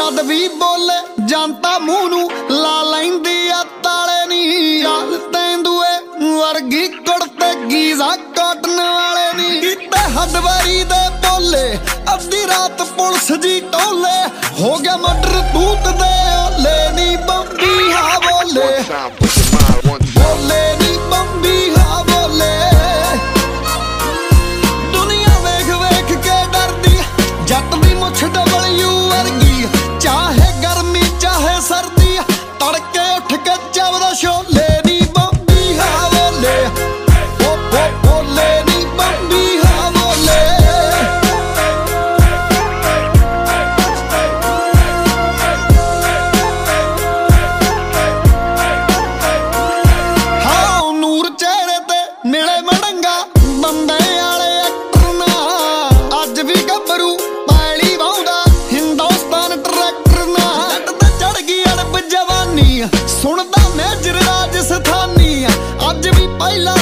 ਜਦ ਵੀ ਬੋਲੇ ਜਨਤਾ ਮੂੰਹ ਨੂੰ ਲਾ ਲੈਂਦੀ ਆ ਤਾਲੇ ਨੀ। ਚੱਲ ਤੈਂਦੂਏ ਵਰਗੀ ਕੁੜਤੇ ਗੀਜ਼ਾ ਕਾਟਨ ਵਾਲੇ ਨੀ। ਕੀਤੇ ਹੱਡਵਾਰੀ ਦੇ ਬੋਲੇ ਅੱਧੀ ਰਾਤ ਪੁਲਿਸ ਜੀ ਟੋਲੇ। ਹੋ ਗਿਆ ਮਰਡਰ ਤੂਤ ਦੇ ਓਲੇ ਨੀ ਬੰਬੀ ਹਾਂ ਬੋਲੇ। ਬੋਲੇ ਨੀ ਬੰਬੀ ਹਾਂ ਬੋਲੇ। ਦੁਨੀਆ ਵੇਖ ਵੇਖ ਕੇ ਡਰਦੀ ਜੱਟ ਦੀ ਮੁੱਛ ਡਬਲਯੂ ਵਰਗੀ। ਚਾਹੇ ਗਰਮੀ ਚਾਹੇ ਸਰਦੀ ਤੜਕੇ ਉੱਠ ਕੇ ਚੱਬਦਾ ਛੋਲੇ ਨੀ ਬੰਬੀ ਹਾਂ ਬੋਲੇ। ਬੋਲੇ ਨੀ ਬੰਬੀ ਹਾਂ ਬੋਲੇ। ਹਾਂ ਨੂਰ ਚਿਹਰੇ ਤੇ ਮਿਲੇ ਮੜੰਗਾ ਬੰਦੇ ਵਾਲੇ ਐਕਟਰ ਨਾ। ਅੱਜ ਵੀ ਗੱਭਰੂ ਪੈਲੀ ਵਾਉਂਦਾ ਹਿੰਦੁਸਤਾਨ ਟਰੈਕਟਰ ਨਾ। ਜੱਟ ਤੇ ਚੜ ਗਈ ਅੜਬ ਜਵਾਨੀ ਸੁਣਦਾ ਮੇਜਰ ਰਾਜਸਥਾਨੀ। ਅੱਜ ਵੀ ਪਹਿਲਾਂ